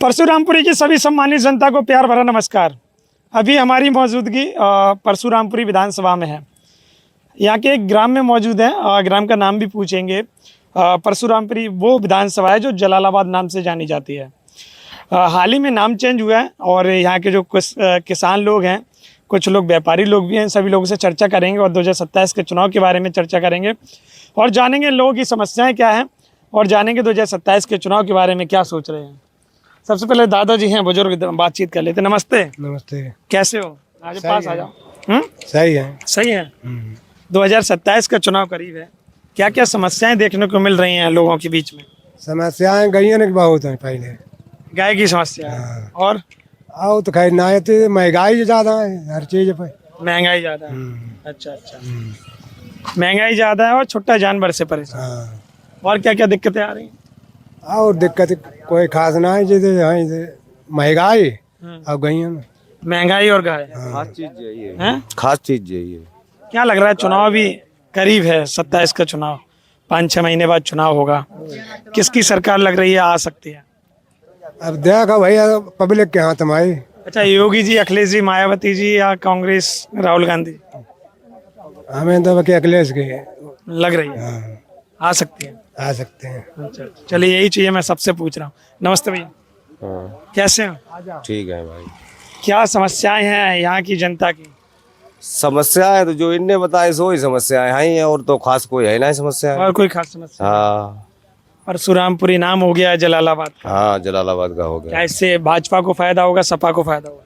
परशुरामपुरी की सभी सम्मानित जनता को प्यार भरा नमस्कार। अभी हमारी मौजूदगी परशुरामपुरी विधानसभा में है। यहाँ के एक ग्राम में मौजूद है, ग्राम का नाम भी पूछेंगे। परशुरामपुरी वो विधानसभा है जो जलालाबाद नाम से जानी जाती है। हाल ही में नाम चेंज हुआ है और यहाँ के जो कुछ किसान लोग हैं, कुछ लोग व्यापारी लोग भी हैं, सभी लोगों से चर्चा करेंगे और 2027 के चुनाव के बारे में चर्चा करेंगे और जानेंगे लोगों की समस्याएं क्या हैं और जानेंगे 2027 के चुनाव के बारे में क्या सोच रहे हैं। सबसे पहले दादाजी हैं, बुजुर्ग, बातचीत कर लेते। नमस्ते। नमस्ते। कैसे हो? आज पास आ जाओ। सही है। सही है। 2027 का चुनाव करीब है, क्या क्या समस्याएं देखने को मिल रही हैं लोगों के बीच में? समस्याएं गई हैं बहुत हैं। पहले गाय की समस्या है और आओ तो खैर ना आती, महंगाई ज्यादा है हर चीज पे। महंगाई ज़्यादा है। अच्छा अच्छा। महंगाई ज़्यादा है और छोटा जानवर से परेशान। और क्या क्या दिक्कतें आ रही हैं? और दिक्कत कोई खास ना है, जैसे महंगाई और गई है ना। महंगाई और गाय, खास चीज यही है। हैं? खास चीज यही है। क्या लग रहा है? चुनाव भी करीब है, 27 का चुनाव, 5-6 महीने बाद चुनाव होगा। किसकी सरकार लग रही है आ सकती है? अब देखो भैया, पब्लिक के हाथ में आई। अच्छा, योगी जी, अखिलेश जी, मायावती जी या कांग्रेस राहुल गांधी? हमें तो अखिलेश की लग रही है आ सकती है। आ सकते हैं। अच्छा, चलिए यही चाहिए, मैं सबसे पूछ रहा हूँ। नमस्ते भैया, कैसे हो? ठीक है भाई। क्या समस्याएं हैं यहाँ की जनता की? समस्या है तो जो इनने बताए सो ही समस्याएं हैं, और तो खास कोई है ना समस्या। और कोई खास समस्या? हाँ परशुरामपुरी नाम हो गया है जलालाबाद का। हाँ, जलालाबाद का हो क्या गया। इससे भाजपा को फायदा होगा, सपा को फायदा होगा?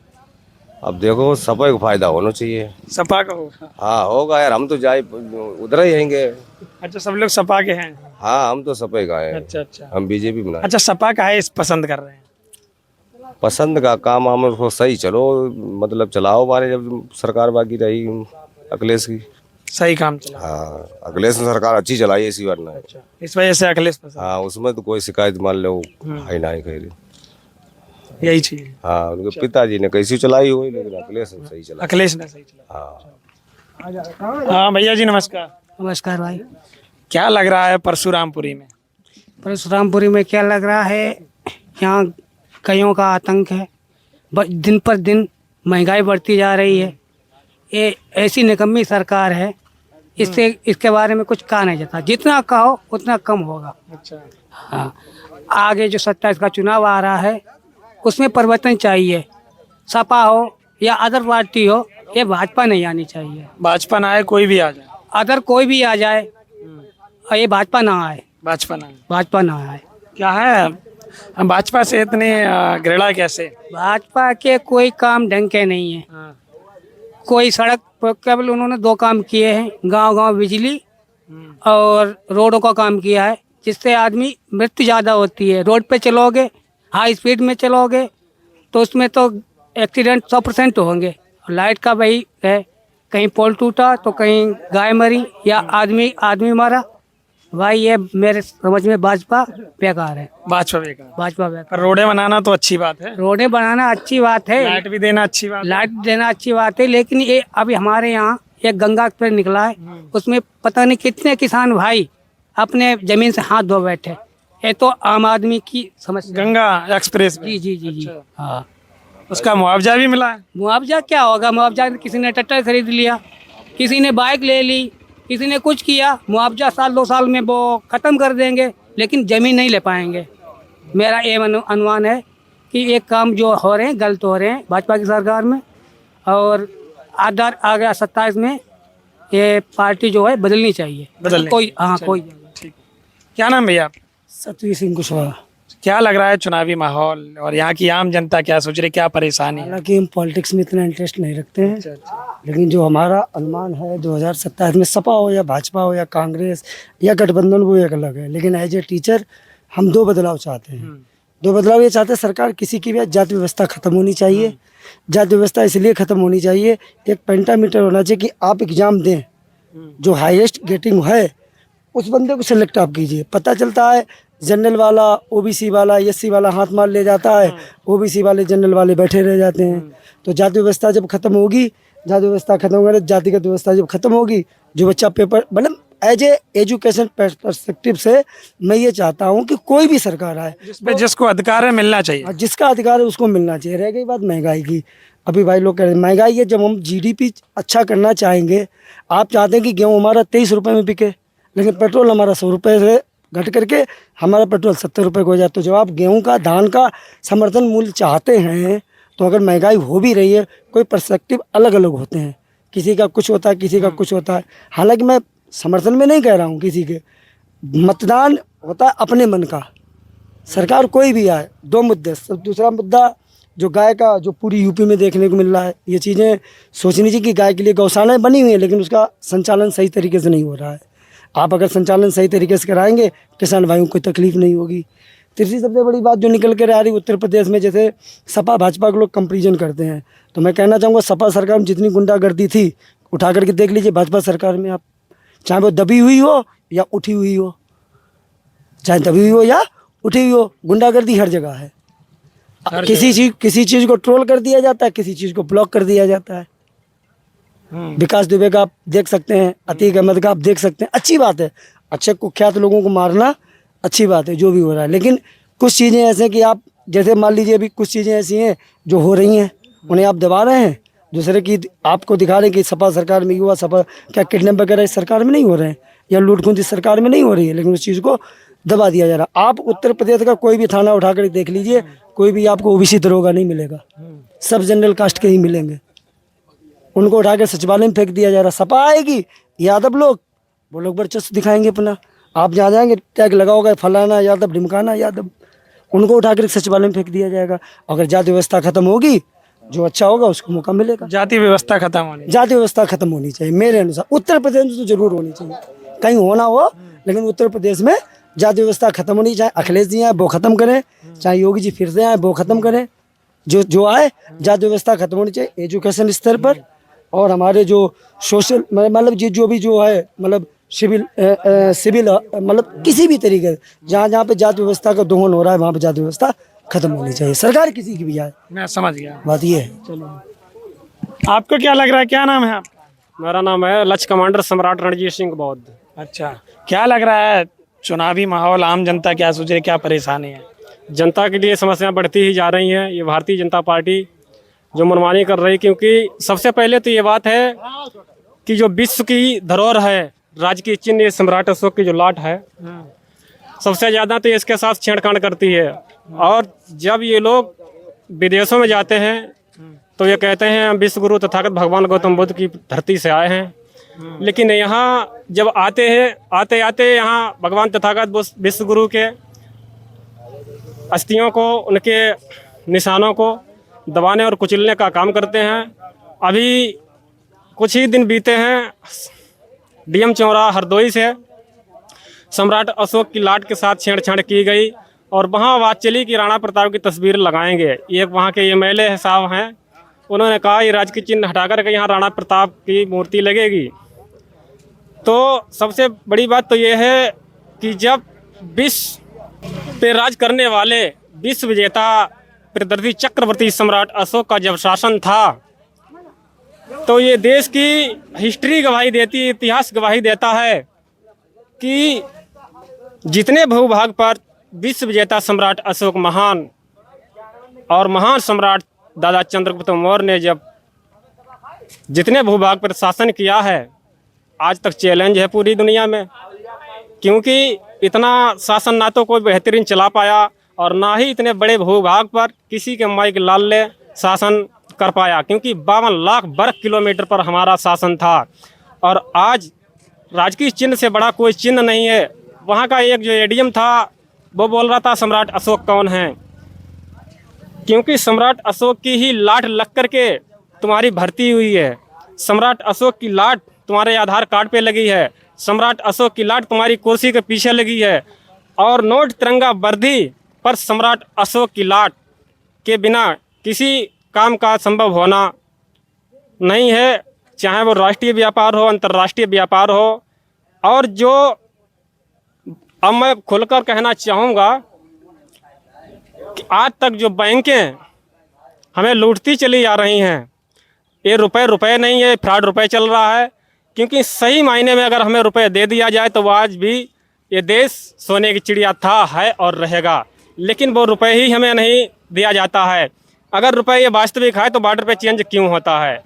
अब देखो, सपा को फायदा होना चाहिए। सपा का होगा। हाँ होगा यार, हम तो जाए उधर ही रहेंगे। अच्छा, सब लोग सपा के हैं। हाँ, हम तो सपा का है। अच्छा अच्छा। हम बीजेपी बनाए। अच्छा, सपा का है, इस पसंद कर रहे हैं? पसंद का काम हम उसको सही चलो, मतलब चलाओ बारे, जब सरकार बाकी रही अखिलेश की। सही काम चला। हाँ, अखिलेश ने सरकार अच्छी चलाई, ऐसी बात ना है। अच्छा, इस वजह से अखिलेश पसंद। हाँ, उसमें तो कोई शिकायत मान लो है ना ही कहीं। यही चाहिए। हाँ, उनके पिताजी ने कैसी चलाई हुई, लेकिन अखिलेश ने सही चला। अखिलेश ने सही चला। हाँ। हाँ भैया जी, नमस्कार। नमस्कार भाई। क्या लग रहा है परशुरामपुरी में? परशुरामपुरी में क्या लग रहा है, यहाँ कईयों का आतंक है। दिन पर दिन महंगाई बढ़ती जा रही है। ये ऐसी निकम्मी सरकार है, इससे इसके बारे में कुछ कहा नहीं जाता। जितना कहो उतना कम होगा। अच्छा। हाँ, आगे जो 27 का चुनाव आ रहा है उसमें परिवर्तन चाहिए। सपा हो या अदर पार्टी हो, ये भाजपा नहीं आनी चाहिए। भाजपा ना आए, कोई भी आ जाए। अदर कोई भी आ जाए और ये भाजपा ना आए। भाजपा ना आए। भाजपा ना आए। क्या है, हम भाजपा से इतने घृणा कैसे? भाजपा के कोई काम ढंग के नहीं है। कोई सड़क केवल उन्होंने 2 काम किए हैं, गांव-गांव बिजली और रोडों का काम किया है, जिससे आदमी मृत्यु ज़्यादा होती है। रोड पे चलोगे, हाई स्पीड में चलोगे तो उसमें तो एक्सीडेंट 100% होंगे। लाइट का वही है, कहीं पोल टूटा तो कहीं गाय मरी या आदमी मरा। भाई ये मेरे समझ में भाजपा बेकार है। भाजपा बेकार। भाजपा बेकार। पर रोडें बनाना तो अच्छी बात है, रोडें बनाना अच्छी बात है, लाइट भी देना अच्छी बात है। लाइट देना अच्छी बात है, लेकिन ये अभी हमारे यहाँ एक गंगा एक्सप्रेस निकला है, उसमें पता नहीं कितने किसान भाई अपने जमीन से हाथ धो बैठे। ये तो आम आदमी की समस्या। गंगा एक्सप्रेस में। जी जी जी जी। हाँ, उसका मुआवजा भी मिला है? मुआवजा क्या होगा? मुआवजा किसी ने ट्रैक्टर खरीद लिया, किसी ने बाइक ले ली, किसी ने कुछ किया। मुआवजा 1-2 साल में वो ख़त्म कर देंगे, लेकिन ज़मीन नहीं ले पाएंगे। मेरा ये अनुमान है कि ये काम जो हो रहे हैं गलत हो रहे हैं भाजपा की सरकार में, और आधार आ गया 27 में ये पार्टी जो है बदलनी चाहिए। बदलनी। कोई हाँ कोई। ठीक। क्या नाम भैया आप? सतवीर सिंह कुशवाहा। क्या लग रहा है चुनावी माहौल और यहाँ की आम जनता क्या सोच रही, क्या परेशानी है? हालांकि हम पॉलिटिक्स में इतना इंटरेस्ट नहीं रखते हैं, लेकिन जो हमारा अनुमान है 2027 में सपा हो या भाजपा हो या कांग्रेस या गठबंधन, वो एक अलग है। लेकिन एज ए टीचर हम 2 बदलाव चाहते हैं। 2 बदलाव ये चाहते हैं, सरकार किसी की भी जाति व्यवस्था खत्म होनी चाहिए। जाति व्यवस्था इसलिए खत्म होनी चाहिए, एक पेंटामीटर होना चाहिए कि आप एग्जाम दें, जो हाईएस्ट गेटिंग है उस बंदे को सिलेक्ट आप कीजिए। पता चलता है जनरल वाला, ओबीसी वाला, एससी वाला हाथ मार ले जाता है, ओबीसी वाले जनरल वाले बैठे रह जाते हैं। तो जाति व्यवस्था जब खत्म होगी, जाति व्यवस्था खत्म होगी, जातिगत व्यवस्था जब खत्म होगी, जो बच्चा पेपर मतलब एज ए एजुकेशन पर्सपेक्टिव से मैं ये चाहता हूँ कि कोई भी सरकार आए, जिसको अधिकार है मिलना चाहिए। जिसका अधिकार है उसको मिलना चाहिए। रह गई बात महंगाई की, अभी भाई लोग कह रहे हैं महंगाई है, जब हम जीडीपी अच्छा करना चाहेंगे, आप चाहते हैं कि गेहूँ हमारा 23 रुपये में बिके, लेकिन पेट्रोल हमारा 100 रुपये से घट करके हमारा पेट्रोल 70 रुपये का हो जाए, तो जब आप गेहूँ का, धान का समर्थन मूल्य चाहते हैं, तो अगर महंगाई हो भी रही है, कोई पर्सपेक्टिव अलग अलग होते हैं, किसी का कुछ होता है, किसी का कुछ होता है। हालांकि मैं समर्थन में नहीं कह रहा हूँ किसी के, मतदान होता है अपने मन का। सरकार कोई भी आए, दो मुद्दे, सब दूसरा मुद्दा जो गाय का, जो पूरी यूपी में देखने को मिल रहा है, ये चीज़ें सोचनी चाहिए कि गाय के लिए गौशालाएं बनी हुई है, लेकिन उसका संचालन सही तरीके से नहीं हो रहा है। आप अगर संचालन सही तरीके से कराएंगे, किसान भाइयों को कोई तकलीफ नहीं होगी। तीसरी सबसे बड़ी बात जो निकल कर आ रही उत्तर प्रदेश में, जैसे सपा भाजपा के लोग कंपेरिजन करते हैं, तो मैं कहना चाहूँगा सपा सरकार में जितनी गुंडागर्दी थी, उठा करके देख लीजिए भाजपा सरकार में आप, चाहे वो दबी हुई हो या उठी हुई हो, चाहे दबी हुई हो या उठी हुई हो, गुंडागर्दी हर जगह है। किसी चीज़ को ट्रोल कर दिया जाता है, किसी चीज़ को ब्लॉक कर दिया जाता है। विकास दुबे का आप देख सकते हैं, अतीक अहमद का आप देख सकते हैं, अच्छी बात है, अच्छे कुख्यात लोगों को मारना अच्छी बात है जो भी हो रहा है, लेकिन कुछ चीज़ें ऐसे हैं कि आप जैसे मान लीजिए अभी कुछ चीज़ें ऐसी हैं जो हो रही हैं, उन्हें आप दबा रहे हैं, दूसरे की आपको दिखा रहे हैं कि सपा सरकार में युवा सपा क्या किडनैप वगैरह इस सरकार में नहीं हो रहे हैं, या लूटखोंद इस सरकार में नहीं हो रही है, लेकिन उस चीज़ को दबा दिया जा रहा। आप उत्तर प्रदेश का कोई भी थाना उठा कर देख लीजिए, कोई भी आपको ओबीसी दरोगा नहीं मिलेगा, सब जनरल कास्ट के ही मिलेंगे। उनको उठा कर सचिवालय में फेंक दिया जा रहा। सपा आएगी, यादव लोग, वो लोग वर्चस्व दिखाएंगे अपना, आप जहाँ जाएंगे टैग लगाओगे फलाना यादव, ढिमकाना यादव, उनको उठा कर सचिवालय में फेंक दिया जाएगा। अगर जाति व्यवस्था खत्म होगी, जो अच्छा होगा उसको मौका मिलेगा। जाति व्यवस्था खत्म होनी, जाति व्यवस्था खत्म होनी चाहिए मेरे अनुसार। उत्तर प्रदेश में तो जरूर होनी चाहिए, कहीं होना हो, लेकिन उत्तर प्रदेश में जाति व्यवस्था खत्म होनी चाहिए। अखिलेश जी आए वो खत्म करें, चाहे योगी जी फिर से आए वो खत्म करें, जो आए जाति व्यवस्था खत्म होनी चाहिए एजुकेशन स्तर पर, और हमारे जो सोशल मतलब जो भी जो है मतलब सिविल मतलब किसी भी तरीके से जहाँ पे जाति व्यवस्था का दोहन हो रहा है, वहाँ पे जाति व्यवस्था खत्म होनी चाहिए, सरकार किसी की भी आए। मैं समझ गया, बात ये है। आपको क्या लग रहा है, क्या नाम है आपका? मेरा नाम है लक्ष्य कमांडर सम्राट रणजीत सिंह बौद्ध। अच्छा, क्या लग रहा है चुनावी माहौल, आम जनता क्या सोच रही है, क्या परेशानी है? जनता के लिए समस्याएं बढ़ती ही जा रही हैं। ये भारतीय जनता पार्टी जो मनमानी कर रही, क्योंकि सबसे पहले तो ये बात है कि जो विश्व की धरोहर है, राजकीय चिन्ह सम्राट अशोक की जो लाट है, सबसे ज़्यादा तो इसके साथ छेड़छाड़ करती है। और जब ये लोग विदेशों में जाते हैं तो ये कहते हैं हम विश्व गुरु तथागत भगवान गौतम बुद्ध की धरती से आए हैं, लेकिन यहाँ जब आते हैं, आते आते यहाँ भगवान तथागत विश्व गुरु के अस्थियों को, उनके निशानों को दबाने और कुचलने का काम करते हैं। अभी कुछ ही दिन बीते हैं, डीएम चौराहा हरदोई से सम्राट अशोक की लाट के साथ छेड़छाड़ की गई, और वहाँ बात चली कि राणा प्रताप की तस्वीर लगाएंगे। एक वहाँ के एमएलए साहब हैं, उन्होंने कहा ये राजकीय चिन्ह हटाकर के यहाँ राणा प्रताप की मूर्ति लगेगी। तो सबसे बड़ी बात तो ये है कि जब विश्व पे राज करने वाले विश्व विजेता प्रदर्शी चक्रवर्ती सम्राट अशोक का जब शासन था, तो ये देश की हिस्ट्री गवाही देती है, इतिहास गवाही देता है कि जितने भूभाग पर विश्व विजेता सम्राट अशोक महान और महान सम्राट दादा चंद्रगुप्त मौर्य ने जब जितने भूभाग पर शासन किया है, आज तक चैलेंज है पूरी दुनिया में, क्योंकि इतना शासन ना तो कोई बेहतरीन चला पाया और ना ही इतने बड़े भूभाग पर किसी के माई के लाल ने शासन कर पाया, क्योंकि 52 लाख वर्ग किलोमीटर पर हमारा शासन था। और आज राजकीय चिन्ह से बड़ा कोई चिन्ह नहीं है। वहाँ का एक जो एडीएम था वो बोल रहा था सम्राट अशोक कौन है, क्योंकि सम्राट अशोक की ही लाट लग कर के तुम्हारी भर्ती हुई है, सम्राट अशोक की लाट तुम्हारे आधार कार्ड पे लगी है, सम्राट अशोक की लाट तुम्हारी कुर्सी के पीछे लगी है, और नोट तिरंगा वर्दी पर सम्राट अशोक की लाट के बिना किसी काम का संभव होना नहीं है, चाहे वो राष्ट्रीय व्यापार हो, अंतर्राष्ट्रीय व्यापार हो। और जो अब मैं खुलकर कहना चाहूँगा कि आज तक जो बैंकें हमें लूटती चली जा रही हैं, ये रुपए नहीं है, फ्रॉड रुपए चल रहा है। क्योंकि सही मायने में अगर हमें रुपए दे दिया जाए तो वो आज भी ये देश सोने की चिड़िया था, है और रहेगा। लेकिन वो रुपए ही हमें नहीं दिया जाता है। अगर रुपए ये वास्तविक है तो बॉर्डर पे चेंज क्यों होता है?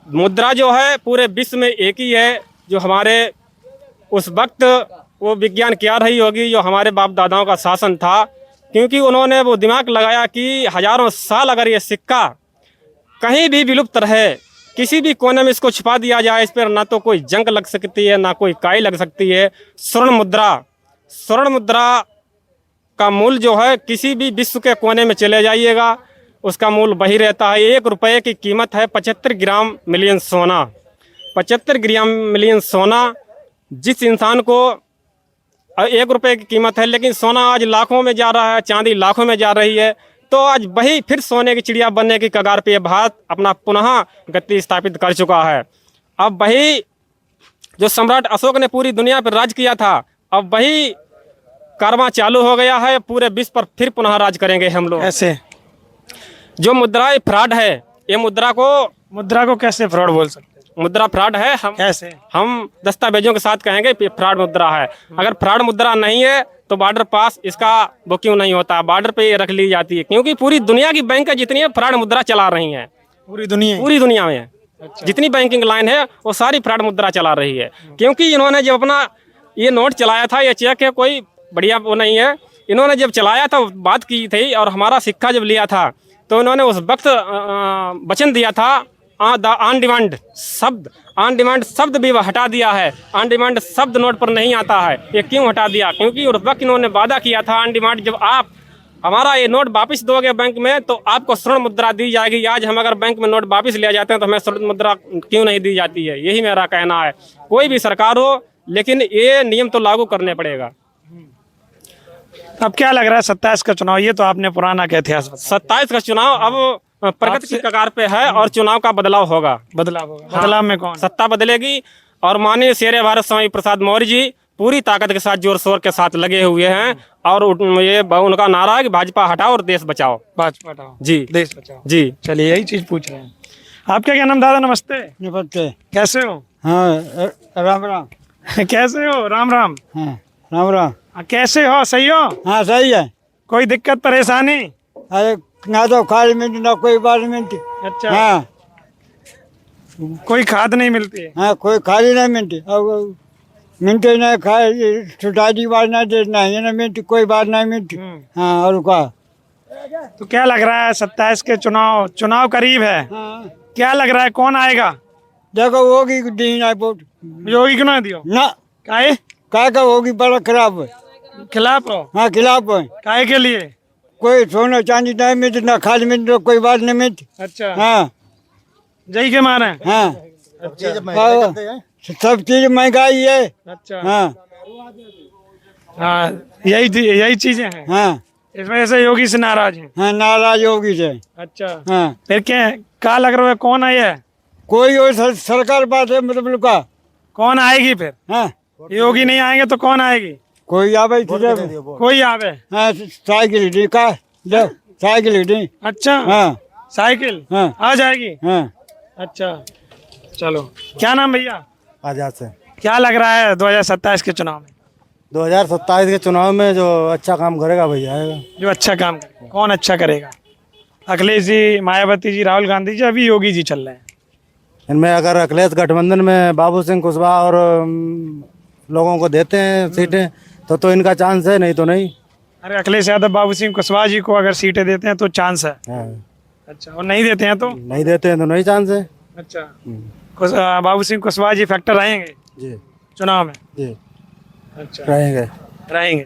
मुद्रा जो है पूरे विश्व में एक ही है, जो हमारे उस वक्त वो विज्ञान क्या रही होगी जो हमारे बाप दादाओं का शासन था, क्योंकि उन्होंने वो दिमाग लगाया कि हजारों साल अगर ये सिक्का कहीं भी विलुप्त रहे, किसी भी कोने में इसको छिपा दिया जाए, इस पर ना तो कोई जंग लग सकती है ना कोई काई लग सकती है। स्वर्ण मुद्रा का मूल्य जो है किसी भी विश्व के कोने में चले जाइएगा उसका मूल्य वही रहता है। 1 रुपये की कीमत है 75 ग्राम मिलियन सोना। 75 ग्राम मिलियन सोना जिस इंसान को 1 रुपये की कीमत है, लेकिन सोना आज लाखों में जा रहा है, चांदी लाखों में जा रही है। तो आज वही फिर सोने की चिड़िया बनने की कगार पे भारत अपना पुनः गति स्थापित कर चुका है। अब वही जो सम्राट अशोक ने पूरी दुनिया पर राज किया था, अब वही कारवां चालू हो गया है। पूरे विश्व पर फिर पुनः राज करेंगे हम लोग। ऐसे जो मुद्रा फ्रॉड है, ये मुद्रा को कैसे फ्रॉड बोल सकते हैं? मुद्रा फ्रॉड है। हम दस्तावेजों के साथ कहेंगे कि फ्रॉड मुद्रा है। अगर फ्रॉड मुद्रा नहीं है तो बॉर्डर पास इसका वो क्यों नहीं होता? बॉर्डर पे ये रख ली जाती है क्योंकि पूरी दुनिया की बैंक जितनी है फ्रॉड मुद्रा चला रही हैं। पूरी दुनिया में जितनी बैंकिंग लाइन है वो सारी फ्रॉड मुद्रा चला रही है। क्योंकि इन्होंने जब अपना ये नोट चलाया था, ये चेक है कोई बढ़िया वो नहीं है, इन्होंने जब चलाया था बात की थी और हमारा सिक्का जब लिया था तो इन्होंने उस वक्त वचन दिया था ऑन डिमांड शब्द भी हटा दिया है। ऑन डिमांड शब्द नोट पर नहीं आता है। ये क्यों हटा दिया? क्योंकि उस वक्त इन्होंने वादा किया था ऑन डिमांड, जब आप हमारा ये नोट वापस दोगे बैंक में तो आपको स्वर्ण मुद्रा दी जाएगी। आज हम अगर बैंक में नोट वापस ले जाते हैं तो हमें स्वर्ण मुद्रा क्यों नहीं दी जाती है? यही मेरा कहना है। कोई भी सरकार हो लेकिन ये नियम तो लागू करने पड़ेगा। अब क्या लग रहा है 27 का चुनाव? ये तो आपने पुराना का इतिहास बताया। 27 का चुनाव अब प्रगति की कगार पे है और चुनाव का बदलाव होगा। बदलाव में कौन? सत्ता बदलेगी और माननीय शेर भारत स्वामी प्रसाद मौर्य जी पूरी ताकत के साथ जोर शोर के साथ लगे हुए हैं और ये उनका नारा है कि भाजपा हटाओ और देश बचाओ। भाजपा हटाओ जी, देश बचाओ जी। चलिए यही चीज पूछ रहे हैं। आपका क्या नाम दादा? नमस्ते। नमस्ते। कैसे हो? हाँ, राम राम। कैसे हो? राम राम। हाँ, राम राम। कैसे हो? सही हो? हाँ, सही है। कोई दिक्कत परेशानी? अरे ना तो खाली मिनट ना कोई बार मिनट। अच्छा। हाँ, कोई खाद नहीं मिलती है? हाँ, कोई खाली नहीं मिनट। अब मिनट नहीं खाए छुटाई बार नहीं देना है ना मिनट, कोई बात नहीं मिनट। हाँ, और क्या? तो क्या लग रहा है 27 के चुनाव करीब है? हाँ, क्या लग रहा है कौन आएगा? देखो होगी दी ना वोट। योगी क्यों ना दियो? ना काहे? काय का होगी बड़ा खराब है। खिलाफ हो? हाँ, खिलाफ है। काहे के लिए? कोई सोना चांदी नहीं मिनट ना खाली मिनट कोई बात नहीं मिनट। अच्छा। हाँ, जय के मारे? हाँ, अच्छा। सब चीज महंगाई है। अच्छा। हाँ, हाँ, यही चीजें हैं। हाँ, इस वजह से योगी से नाराज हैं। हाँ, नाराज होगी से। अच्छा। हाँ, फिर क्या लग रहा है कौन आई है? कोई और सरकार बात है मतलब का। कौन आएगी फिर? हाँ, योगी नहीं आएंगे तो कौन आएगी? कोई आवे कोई आवे। हाँ, साइकिल दी का साइकिल दी। अच्छा। हाँ, साइकिल हाँ, आ जाएगी। हाँ। अच्छा, चलो। क्या नाम भैया? आजाद से। क्या लग रहा है 2027 के चुनाव में? 2027 के चुनाव में जो अच्छा काम करेगा भैया आएगा। जो अच्छा काम करेगा, कौन अच्छा करेगा? अखिलेश जी, मायावती जी, राहुल गांधी जी, अभी योगी जी चल रहे हैं। इनमें अगर अखिलेश गठबंधन में बाबू सिंह कुशवाहा और लोगों को देते हैं सीटें तो इनका चांस है, नहीं तो नहीं। अरे अखिलेश यादव बाबू सिंह कुशवाहा जी को अगर सीटें देते हैं तो चांस है। हाँ। अच्छा, और नहीं देते हैं तो? नहीं देते हैं तो नहीं चांस है। अच्छा। बाबू सिंह कुशवाहा जी फैक्टर रहेंगे जी, चुनाव में? जी, अच्छा, रहेंगे।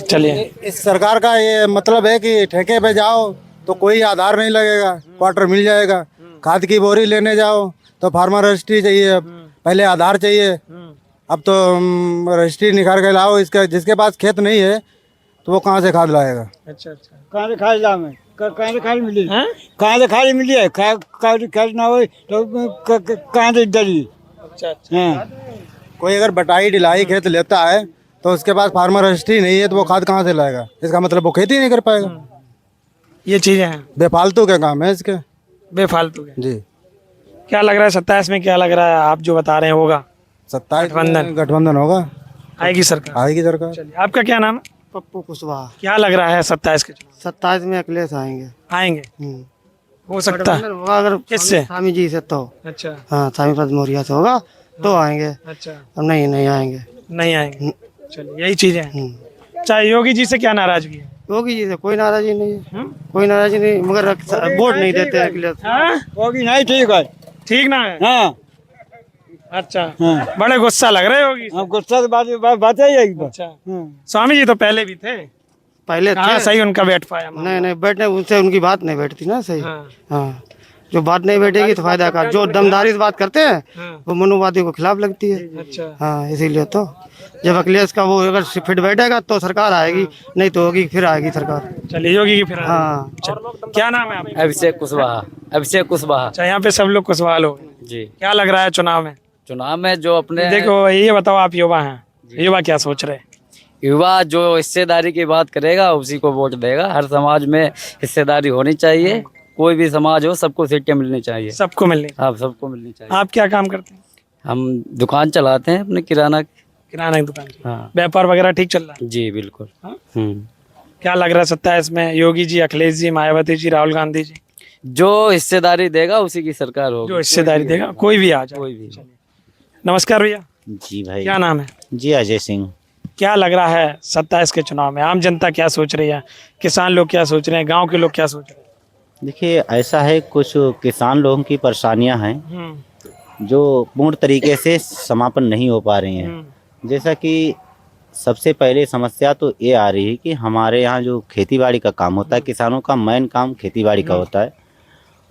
चलिए। इस सरकार का ये मतलब है कि ठेके पे जाओ तो कोई आधार नहीं लगेगा, क्वार्टर मिल जाएगा। खाद की बोरी लेने जाओ तो फार्मर रजिस्ट्री चाहिए, पहले आधार चाहिए। अब तो रजिस्ट्री निकाल के लाओ। इसका जिसके पास खेत नहीं है तो वो कहाँ से खाद लाएगा? अच्छा। अच्छा। कहाँ से खाली लाओ में? कहाँ से खाली मिली? कहाँ से खाली मिली है? खाली ना हो तो कहाँ से डरी? अच्छा। हाँ, कोई अगर बटाई ढिलाई खेत लेता है तो उसके पास फार्मर रजिस्ट्री नहीं है तो वो खाद कहाँ से लाएगा? इसका मतलब वो खेती नहीं कर पाएगा। ये चीजें हैं बेफालतू के काम है इसके। बेफालतू के। जी। क्या लग रहा है 27 में, क्या लग रहा है आप जो बता रहे हैं होगा? 27 गठबंधन। गठबंधन होगा, आएगी सरकार? आएगी सरकार। चलिए, आपका क्या नाम है? पप्पू कुशवाहा। क्या लग रहा है 27 के चुनाव 27 में अखिलेश आएंगे। आएंगे? हो सकता है। होगा अगर किससे? स्वामी जी से तो, अच्छा हाँ स्वामी पद मौर्य से होगा तो आएंगे, अच्छा, अब नहीं आएंगे। नहीं आएंगे। चलिए, यही चीजें हैं। चाहे योगी जी से क्या नाराजगी है? योगी जी से कोई नाराजी नहीं है, कोई नाराजी नहीं, मगर वोट नहीं देते अखिलेश। होगी नहीं, ठीक है। ठीक ना है? हाँ अच्छा, बड़े गुस्सा लग रहे होगी। गुस्सा बात है यही। अच्छा, स्वामी जी तो पहले भी थे, पहले कहाँ थे। सही उनका बैठ पाया? नहीं बैठने उनसे उनकी बात नहीं बैठती ना सही। हाँ, हाँ, जो बात नहीं बैठेगी तो फायदा का, जो दमदारी से बात करते हैं हाँ, वो मनुवादी को खिलाफ लगती है। अच्छा, हाँ, इसीलिए तो जब अखिलेश का वो अगर फिट बैठेगा तो सरकार आएगी, नहीं तो होगी फिर आएगी सरकार। चलिए योगी की फिर। हाँ, क्या नाम है आपका? अभिषेक कुशवाहा। अभिषेक कुशवाहा अच्छा, यहाँ पे सब लोग कुशवाहा लोग हैं। जी। क्या लग रहा है चुनाव में? चुनाव में जो अपने देखो, ये बताओ, आप युवा हैं, युवा क्या सोच रहे हैं? युवा जो हिस्सेदारी की बात करेगा उसी को वोट देगा। हर समाज में हिस्सेदारी होनी चाहिए, कोई भी समाज हो सबको सीटें मिलनी चाहिए। सबको मिलनी। हाँ, सबको मिलनी चाहिए। आप क्या काम करते हैं? हम दुकान चलाते हैं अपने किराना की। किराना की दुकान की। हाँ व्यापार वगैरह ठीक चल रहा है? जी बिल्कुल। हाँ? हम्म। क्या लग रहा है 27 में? योगी जी, अखिलेश जी, मायावती जी, राहुल गांधी जी? जो हिस्सेदारी देगा उसी की सरकार होगी। जो हिस्सेदारी देगा, कोई भी आ जाए। कोई भी। नमस्कार भैया, जी भाई। क्या नाम है? जी अजय सिंह। क्या लग रहा है 27 के चुनाव में? आम जनता क्या सोच रही है? किसान लोग क्या सोच रहे हैं? गांव के लोग क्या सोच रहे हैं? देखिए ऐसा है, कुछ किसान लोगों की परेशानियां हैं जो पूर्ण तरीके से समापन नहीं हो पा रही हैं। जैसा कि सबसे पहले समस्या तो ये आ रही है कि हमारे यहाँ जो खेतीबाड़ी का काम होता है, किसानों का मेन काम खेतीबाड़ी का होता है,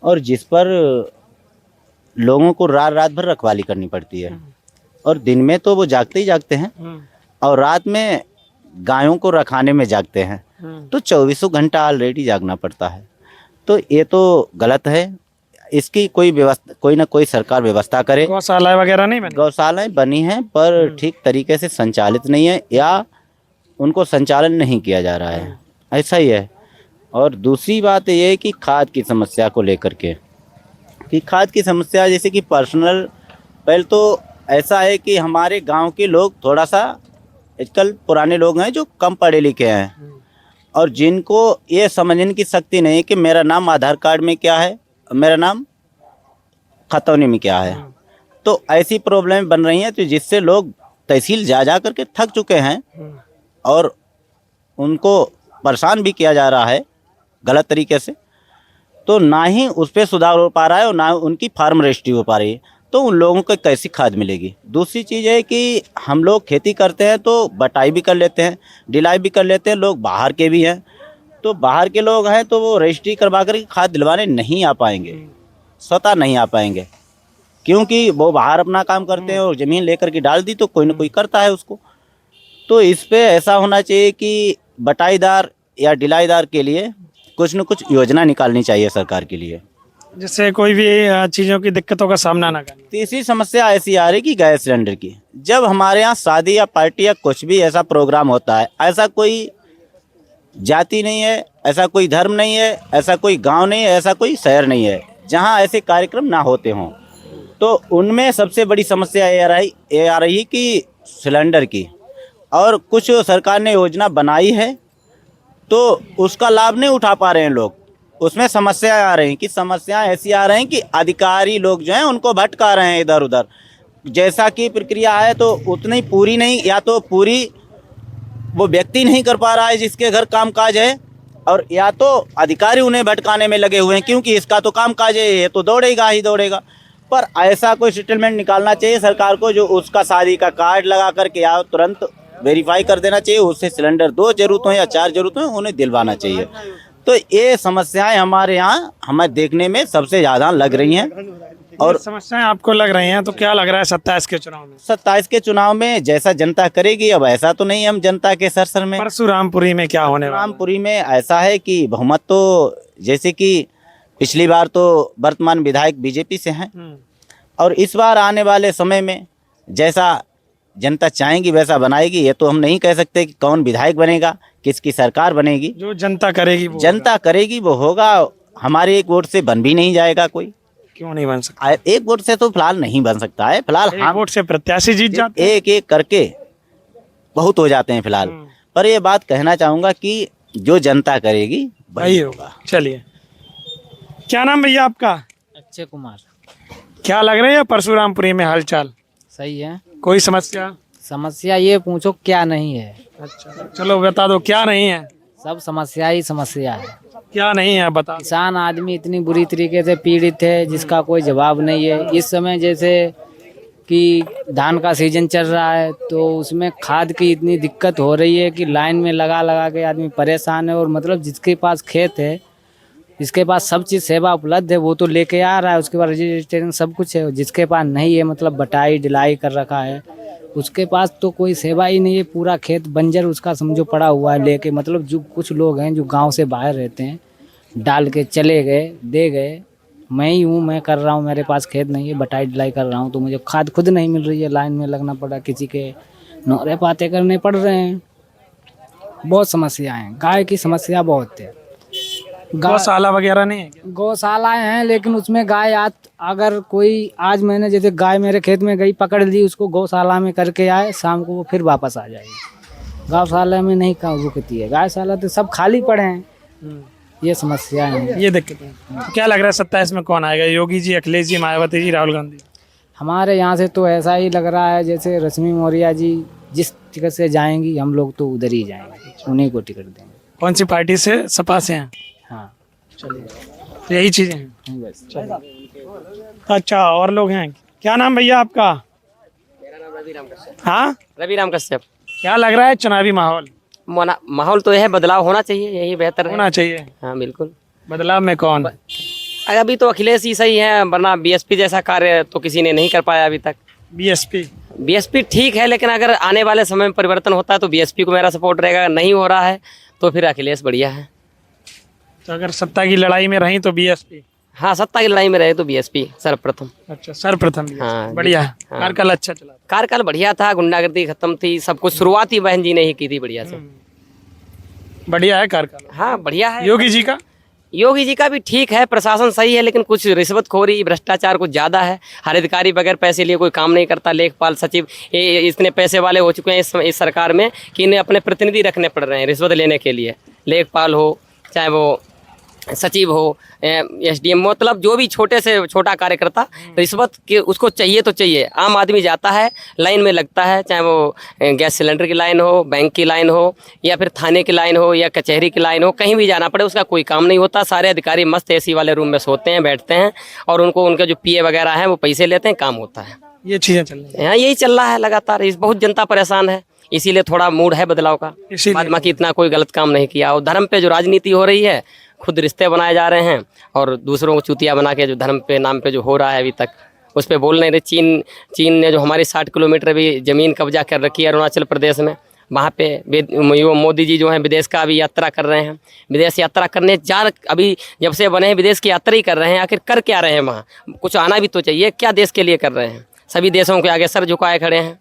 और जिस पर लोगों को रात रात भर रखवाली करनी पड़ती है। और दिन में तो वो जागते ही जागते हैं और रात में गायों को रखाने में जागते हैं, तो 24 घंटा ऑलरेडी जागना पड़ता है। तो ये तो गलत है। इसकी कोई व्यवस्था, कोई ना कोई सरकार व्यवस्था करे। गौशाला वगैरह नहीं बनी? गौशालाएं बनी हैं पर ठीक तरीके से संचालित नहीं है, या उनको संचालन नहीं किया जा रहा है, ऐसा ही है। और दूसरी बात ये है कि खाद की समस्या को लेकर के, कि खाद की समस्या जैसे कि पर्सनल, पहले तो ऐसा है कि हमारे गांव के लोग थोड़ा सा आजकल पुराने लोग हैं जो कम पढ़े लिखे हैं और जिनको ये समझने की शक्ति नहीं है कि मेरा नाम आधार कार्ड में क्या है, मेरा नाम खतौनी में क्या है। तो ऐसी प्रॉब्लम बन रही हैं, तो जिससे लोग तहसील जा जा करके थक चुके हैं और उनको परेशान भी किया जा रहा है गलत तरीके से। तो ना ही उस पर सुधार हो पा रहा है और ना उनकी फार्म रजिस्ट्री हो पा रही है, तो उन लोगों को कैसी खाद मिलेगी। दूसरी चीज़ है कि हम लोग खेती करते हैं तो बटाई भी कर लेते हैं, ढिलाई भी कर लेते हैं। लोग बाहर के भी हैं, तो बाहर के लोग हैं तो वो रजिस्ट्री करवा कर खाद दिलवाने नहीं आ पाएंगे, स्वतः नहीं आ पाएंगे, क्योंकि वो बाहर अपना काम करते हैं और ज़मीन लेकर के डाल दी तो कोई ना कोई करता है उसको। तो इस पे ऐसा होना चाहिए कि बटाईदार या ढिलाईदार के लिए कुछ न कुछ योजना निकालनी चाहिए सरकार के लिए, जिससे कोई भी चीज़ों की दिक्कतों का सामना ना करना। तीसरी समस्या ऐसी आ रही कि गैस सिलेंडर की। जब हमारे यहाँ शादी या पार्टी या कुछ भी ऐसा प्रोग्राम होता है, ऐसा कोई जाति नहीं है, ऐसा कोई धर्म नहीं है, ऐसा कोई गांव नहीं है, ऐसा कोई शहर नहीं है जहां ऐसे कार्यक्रम ना होते हों, तो उनमें सबसे बड़ी समस्या ये आ रही कि सिलेंडर की। और कुछ सरकार ने योजना बनाई है तो उसका लाभ नहीं उठा पा रहे हैं लोग। उसमें समस्याएं आ रही हैं कि समस्याएं ऐसी आ रही हैं कि अधिकारी लोग जो हैं उनको भटका रहे हैं इधर उधर। जैसा कि प्रक्रिया है तो उतनी पूरी नहीं, या तो पूरी वो व्यक्ति नहीं कर पा रहा है जिसके घर कामकाज है, और या तो अधिकारी उन्हें भटकाने में लगे हुए हैं क्योंकि इसका तो कामकाज है, ये तो दौड़ेगा ही दौड़ेगा। पर ऐसा कोई सेटलमेंट निकालना चाहिए सरकार को जो उसका शादी का कार्ड लगा करके या तुरंत वेरीफाई कर देना चाहिए, उससे सिलेंडर 2 जरूरत हो या 4 जरूरत हो उन्हें दिलवाना चाहिए। तो ये समस्याएं हमारे यहाँ हमें देखने में सबसे ज़्यादा लग रही हैं। और समस्याएं आपको लग रही हैं, तो क्या लग रहा है 27 के चुनाव में? 27 के चुनाव में जैसा जनता करेगी, अब ऐसा तो नहीं हम जनता के सरसर में। परशुरामपुरी में क्या होने वाला है? रामपुरी में ऐसा है कि बहुमत तो जैसे कि पिछली बार तो वर्तमान विधायक बीजेपी से हैं, और इस बार आने वाले समय में जैसा जनता चाहेगी वैसा बनाएगी। ये तो हम नहीं कह सकते कि कौन विधायक बनेगा, किसकी सरकार बनेगी। जो जनता करेगी वो जनता करेगी वो होगा। हमारे एक वोट से बन भी नहीं जाएगा कोई, क्यों नहीं बन सकता? एक वोट से तो फिलहाल नहीं बन सकता है। फिलहाल एक हम वोट से प्रत्याशी जीत जाते हैं। एक एक करके बहुत हो जाते हैं फिलहाल। पर ये बात कहना चाहूंगा कि जो जनता करेगी वही होगा। चलिए, क्या नाम भैया आपका? अक्षय कुमार। क्या लग रही है परशुरामपुरी में हालचाल? सही है। कोई समस्या? समस्या ये पूछो क्या नहीं है। अच्छा, चलो बता दो क्या नहीं है। सब समस्या ही समस्या है। क्या नहीं है बता दो। किसान आदमी इतनी बुरी तरीके से पीड़ित है जिसका कोई जवाब नहीं है। इस समय जैसे कि धान का सीजन चल रहा है तो उसमें खाद की इतनी दिक्कत हो रही है कि लाइन में लगा लगा के आदमी परेशान है। और मतलब जिसके पास खेत है, जिसके पास सब चीज़ सेवा उपलब्ध है, वो तो लेके आ रहा है, उसके पास रजिस्ट्रेशन सब कुछ है। जिसके पास नहीं है, मतलब बटाई डिलाई कर रखा है, उसके पास तो कोई सेवा ही नहीं है। पूरा खेत बंजर उसका समझो पड़ा हुआ है लेके। मतलब जो कुछ लोग हैं जो गांव से बाहर रहते हैं, डाल के चले गए, दे गए। मैं ही हूँ, मैं कर रहा हूँ, मेरे पास खेत नहीं है, बटाई डिलाई कर रहा हूँ तो मुझे खाद खुद नहीं मिल रही है। लाइन में लगना पड़ा, किसी के नौरे पाते करने पड़ रहे हैं। बहुत समस्या है। गाय की समस्या बहुत है। गौशाला वगैरह नहीं है क्या? गौशालाएं हैं लेकिन उसमें गाय अगर कोई आज मैंने जैसे गाय मेरे खेत में गई, पकड़ ली, उसको गौशाला में करके आए, शाम को वो फिर वापस आ जाएगी। गौशाला में नहीं रुकती है। गौशाला तो सब खाली पड़े हैं। ये समस्या है, ये दिक्कत है। तो क्या लग रहा है 27 में कौन आएगा? योगी जी, अखिलेश जी, मायावती जी, राहुल गांधी? हमारे यहाँ से तो ऐसा ही लग रहा है जैसे रश्मि मौर्य जी जिस टिकट से जाएंगी हम लोग तो उधर ही जाएंगे, उन्हीं को टिकट देंगे। कौन सी पार्टी से? सपा से हैं? हाँ चलिए, तो यही चीजें हैं। बस। अच्छा, और लोग हैं? क्या नाम भैया आपका? हाँ, रवि राम कश्यप। क्या लग रहा है चुनावी माहौल? माहौल तो यह बदलाव होना चाहिए, यही बेहतर है। होना चाहिए। हाँ बिल्कुल। बदलाव में कौन? अभी तो अखिलेश ही सही है, वरना बीएसपी जैसा कार्य तो किसी ने नहीं कर पाया अभी तक। बीएसपी ठीक है, लेकिन अगर आने वाले समय में परिवर्तन होता है तो बीएसपी को मेरा सपोर्ट रहेगा। नहीं हो रहा है तो फिर अखिलेश बढ़िया है। तो अगर सत्ता की लड़ाई में रही तो बीएसपी? हाँ, सत्ता की लड़ाई में रहे तो बीएसपी सर्वप्रथम। अच्छा, सर्वप्रथम। हाँ, बढ़िया है। हाँ। कार्यकाल अच्छा चला। कार्यकाल बढ़िया था, गुंडागर्दी खत्म थी, सब कुछ शुरुआत ही बहन जी ने ही की थी बढ़िया से। बढ़िया है कार्यकाल। हाँ बढ़िया है। योगी जी का? योगी जी का भी ठीक है, प्रशासन सही है, लेकिन कुछ रिश्वतखोरी, भ्रष्टाचार कुछ ज़्यादा है। हर अधिकारी बगैर पैसे लिए कोई काम नहीं करता। लेखपाल, सचिव, ये इतने पैसे वाले हो चुके हैं इस सरकार में कि इन्हें अपने प्रतिनिधि रखने पड़ रहे हैं रिश्वत लेने के लिए। लेखपाल हो, चाहे वो सचिव हो, एसडीएम, मतलब जो भी छोटे से छोटा कार्यकर्ता, रिश्वत के उसको चाहिए तो चाहिए। आम आदमी जाता है, लाइन में लगता है, चाहे वो गैस सिलेंडर की लाइन हो, बैंक की लाइन हो, या फिर थाने की लाइन हो, या कचहरी की लाइन हो, कहीं भी जाना पड़े उसका कोई काम नहीं होता। सारे अधिकारी मस्त एसी वाले रूम में सोते हैं, बैठते हैं, और उनको उनके जो पीए वगैरह हैं वो पैसे लेते हैं, काम होता है। ये चीजें चल रही हैं। हाँ, यही चल रहा है लगातार। इस बहुत जनता परेशान है, इसीलिए थोड़ा मूड है बदलाव का। बाद बाकी इतना कोई गलत काम नहीं किया। और धर्म पे जो राजनीति हो रही है, खुद रिश्ते बनाए जा रहे हैं और दूसरों को चूतिया बना के जो धर्म पे नाम पे जो हो रहा है अभी तक, उस पर बोल नहीं रहे। चीन ने जो हमारी 60 किलोमीटर भी ज़मीन कब्जा कर रखी है अरुणाचल प्रदेश में, वहाँ पे मोदी जी जो हैं विदेश का अभी यात्रा कर रहे हैं। विदेश यात्रा करने अभी जब से बने हैं विदेश की यात्रा ही कर रहे हैं। आखिर कर क्या रहे हैं वहाँ? कुछ आना भी तो चाहिए। क्या देश के लिए कर रहे हैं? सभी देशों के आगे सर झुकाए खड़े हैं।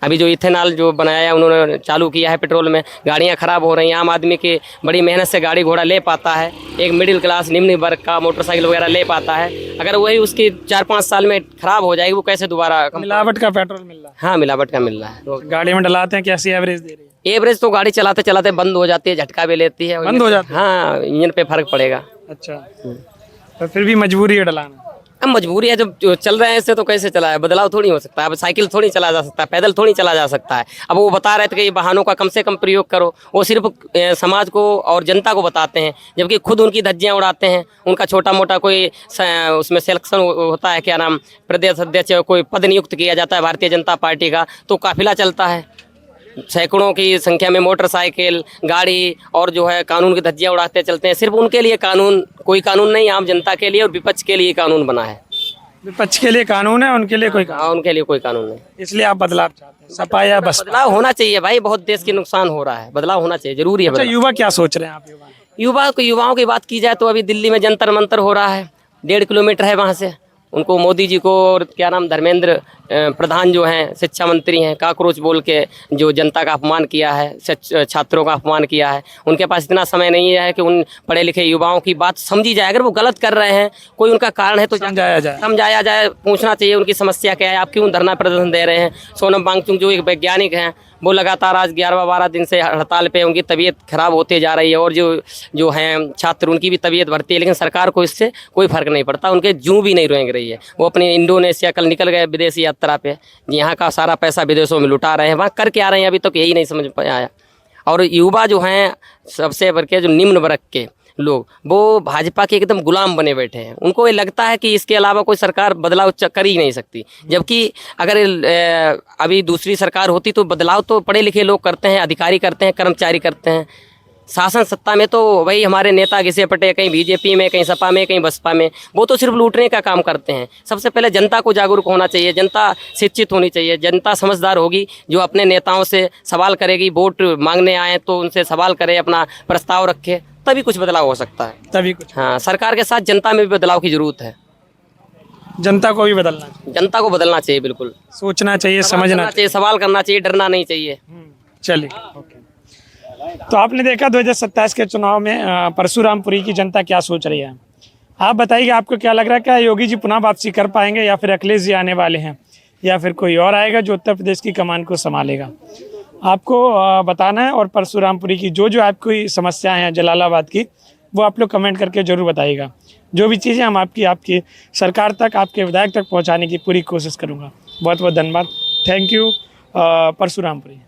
अभी जो इथेनॉल जो बनाया उन्होंने चालू किया है पेट्रोल में, गाड़ियां ख़राब हो रही हैं। आम आदमी की बड़ी मेहनत से गाड़ी घोड़ा ले पाता है, एक मिडिल क्लास निम्न वर्ग का मोटरसाइकिल वगैरह ले पाता है। अगर वही उसकी 4-5 साल में ख़राब हो जाएगी, वो कैसे दोबारा? मिलावट का पेट्रोल मिल रहा है। हाँ, मिलावट का मिल रहा है। तो गाड़ी में डलाते हैं, कैसी एवरेज दे रही है? एवरेज तो गाड़ी चलाते चलाते बंद हो जाती है, झटका भी लेती है, बंद हो जाती है। हाँ, इंजन पे फर्क पड़ेगा। अच्छा, तो फिर भी मजबूरी है डलाना। अब मजबूरी है, जब जो चल रहे हैं इससे तो कैसे चला है? बदलाव थोड़ी हो सकता है। अब साइकिल थोड़ी चला जा सकता है, पैदल थोड़ी चला जा सकता है। अब वो बता रहे थे कि ये वाहनों का कम से कम प्रयोग करो, वो सिर्फ समाज को और जनता को बताते हैं, जबकि खुद उनकी धज्जियाँ उड़ाते हैं। उनका छोटा मोटा कोई उसमें सिलेक्शन होता है, क्या नाम, प्रदेश अध्यक्ष कोई पद नियुक्त किया जाता है भारतीय जनता पार्टी का, तो काफिला चलता है, सैकड़ों की संख्या में मोटरसाइकिल, गाड़ी, और जो है कानून की धज्जियां उड़ाते चलते हैं। सिर्फ उनके लिए कानून, कोई कानून नहीं, आम जनता के लिए और विपक्ष के लिए कानून बना है। विपक्ष के लिए कानून है, उनके लिए कोई कानून? हाँ, उनके लिए कोई कानून नहीं। इसलिए आप बदलाव चाहते हैं? सपा या बसपा? बदलाव होना चाहिए भाई, बहुत देश के नुकसान हो रहा है, बदलाव होना चाहिए, जरूरी है। अच्छा, युवा क्या सोच रहे हैं आप? युवा युवाओं की बात की जाए तो अभी दिल्ली में जंतर मंतर हो रहा है, 1.5 किलोमीटर है वहाँ से। उनको मोदी जी को और क्या नाम धर्मेंद्र प्रधान जो हैं शिक्षा मंत्री हैं, काकरोच बोल के जो जनता का अपमान किया है, छात्रों का अपमान किया है, उनके पास इतना समय नहीं है कि उन पढ़े लिखे युवाओं की बात समझी जाए। अगर वो गलत कर रहे हैं, कोई उनका कारण है तो समझाया जाए, पूछना चाहिए उनकी समस्या क्या है, आप क्यों धरना प्रदर्शन दे रहे हैं। सोनम वांगचुक जो एक वैज्ञानिक हैं, वो लगातार आज 11-12 दिन से हड़ताल पे, उनकी तबीयत खराब होते जा रही है, और जो हैं छात्र उनकी भी तबीयत बढ़ती है, लेकिन सरकार को इससे कोई फर्क नहीं पड़ता, उनके जूं भी नहीं रेंग रही है। वो अपने इंडोनेशिया कल निकल गए विदेशी यात्रा पे, यहाँ का सारा पैसा विदेशों में लुटा रहे हैं, वहाँ कर क्या रहे हैं अभी तक यही नहीं समझ पाया। और युवा जो हैं सबसे बढ़ के जो निम्न वर्ग के लोग, वो भाजपा के एकदम गुलाम बने बैठे हैं। उनको ये लगता है कि इसके अलावा कोई सरकार बदलाव कर ही नहीं सकती, जबकि अगर अभी दूसरी सरकार होती तो बदलाव तो पढ़े लिखे लोग करते हैं, अधिकारी करते हैं, कर्मचारी करते हैं। शासन सत्ता में तो वही हमारे नेता घिसे पटे, कहीं बीजेपी में, कहीं सपा में, कहीं बसपा में, वो तो सिर्फ लूटने का काम करते हैं। सबसे पहले जनता को जागरूक होना चाहिए, जनता शिक्षित होनी चाहिए, जनता समझदार होगी, जो अपने नेताओं से सवाल करेगी, वोट मांगने आए तो उनसे सवाल करे, अपना प्रस्ताव रखे, तभी कुछ बदलाव हो सकता है। तभी कुछ, हाँ, सरकार के साथ जनता में भी बदलाव की जरूरत है। जनता को भी बदलना चाहिए, जनता को बदलना चाहिए, बिल्कुल सोचना चाहिए, समझना चाहिए, सवाल करना चाहिए, डरना नहीं चाहिए। चलिए, ओके। तो आपने देखा 2027 के चुनाव में परशुरामपुरी की जनता क्या सोच रही है। आप बताइए आपको क्या लग रहा है, क्या योगी जी पुनः वापसी कर पाएंगे, या फिर अखिलेश जी आने वाले हैं, या फिर कोई और आएगा जो उत्तर प्रदेश की कमान को संभालेगा। आपको बताना है, और परशुरामपुरी की जो आपकी समस्याएं हैं जलालाबाद की, वो आप लोग कमेंट करके ज़रूर बताइएगा। जो भी चीज़ें हम आपकी सरकार तक, आपके विधायक तक पहुंचाने की पूरी कोशिश करूंगा। बहुत बहुत धन्यवाद, थैंक यू। परशुरामपुरी।